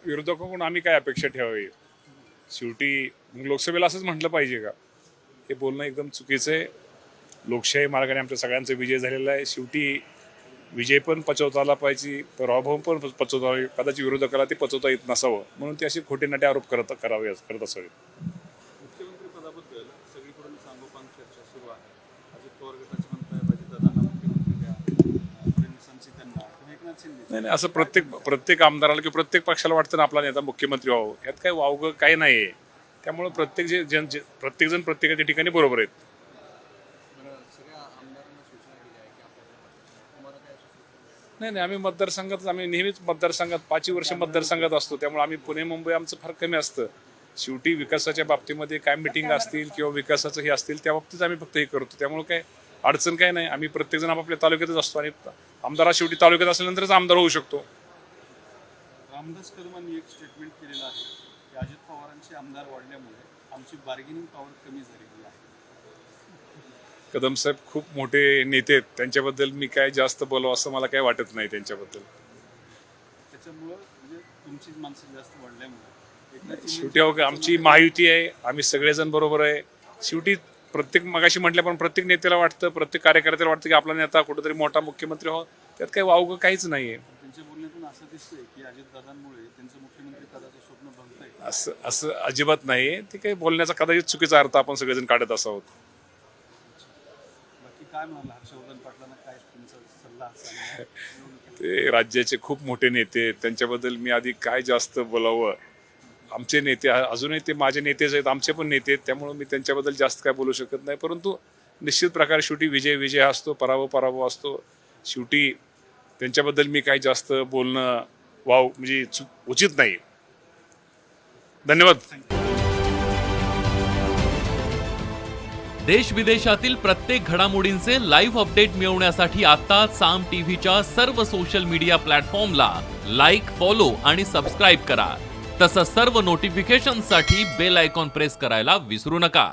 विरोधकांकडून आम्ही काय अपेक्षा ठेवावी? शेवटी लोकसभेला असंच म्हटलं पाहिजे का? हे बोलणं एकदम चुकीचं आहे. लोकशाही मार्गाने आमच्या सगळ्यांचा विजय झालेला आहे. शेवटी विजय पण पचवता आला पाहिजे, पराभव पण पचवता आला. कदाचित विरोधकाला ते पचवता येत नसावं म्हणून ते असे खोटे नाटे आरोप करत असावेत. मुख्यमंत्री पदाबद्दल सगळीकडून सांगोपांग चर्चा सुरू आहे. अजित पवार गटाचे म्हणताय अजितदादांना मुख्यमंत्री द्या, फडणवीसांची त्यांना, एकनाथ शिंदे. नाही, असं प्रत्येक आमदाराला किंवा प्रत्येक पक्षाला वाटतं ना आपला नेता मुख्यमंत्री व्हावं. यात काही वावगं काही नाही आहे. त्यामुळं प्रत्येकजण प्रत्येकाच्या ठिकाणी बरोबर आहेत. सगळ्या आमदारांना सूचना दिल्या आहे की आपल्याला तुम्हाला काय नाही, आम्ही नेहमीच मतदारसंघात 5 वर्ष मतदारसंघात असतो. त्यामुळे आम्ही पुणे मुंबई आमचं फार कमी असतं. शेवटी विकासाच्या बाबतीमध्ये काय मिटिंग असतील किंवा विकासाचं हे असतील त्या बाबतीत आम्ही फक्त हे करतो. त्यामुळे काय अडचण काय नाही. आम्ही प्रत्येकजण आपापल्या तालुक्यातच असतो आणि आमदार शेवटी तालुक्यात असल्यानंतरच आमदार होऊ शकतो. रामदास कदमांनी एक स्टेटमेंट केलेलं आहे की अजित पवारांचे आमदार वाढल्यामुळे आमची बार्गेनिंग पॉवर कमी झालेली आहे. कदम साहेब खूप मोठे नेते आहेत. त्यांच्याबद्दल मी काय जास्त बोलावं असं मला काय वाटत नाही त्यांच्याबद्दल. त्याच्यामुळं म्हणजे तुमची माणसं जास्त वाढल्यामुळे शेवटी आमची महायुती आहे. आम्ही सगळेजण बरोबर आहे. शेवटी मगाशी म्हटलं पण प्रत्येक नेत्याला वाटतं, प्रत्येक कार्यकर्त्याला वाटतं की आपला नेता कुठेतरी मोठा मुख्यमंत्री व्हावा. त्यात काही वावगं काहीच नाही आहे. त्यांच्या बोलण्यातून असं दिसतंय की अजितदादांमुळे त्यांचं मुख्यमंत्री पदाचं स्वप्न भंगतंय. असं अजिबात नाही. ते काही बोलण्याचा कदाचित चुकीचा अर्थ आपण सगळेजण काढत असावं. बाकी काय म्हणाला हर्षवर्धन पाटलांना, काय तुमचा सल्ला असा? ते राज्याचे खूप मोठे नेते आहेत. त्यांच्याबद्दल मी आधी काय जास्त बोलावं. आमचे नेते अजूनही ते माझे नेतेच आहेत, आमचे पण नेते आहेत. त्यामुळं मी त्यांच्याबद्दल जास्त काय बोलू शकत नाही. परंतु निश्चित प्रकारे शेवटी विजय असतो, पराभव असतो. शेवटी त्यांच्याबद्दल मी काही जास्त बोलणं म्हणजे उचित नाही. धन्यवाद. देश विदेशातील प्रत्येक घडामोडींचे लाईव्ह अपडेट मिळवण्यासाठी आता साम टीव्हीच्या सर्व सोशल मीडिया प्लॅटफॉर्मला लाईक, फॉलो आणि सबस्क्राईब करा. तसंच सर्व नोटिफिकेशनसाठी बेल आयकॉन प्रेस करायला विसरू नका.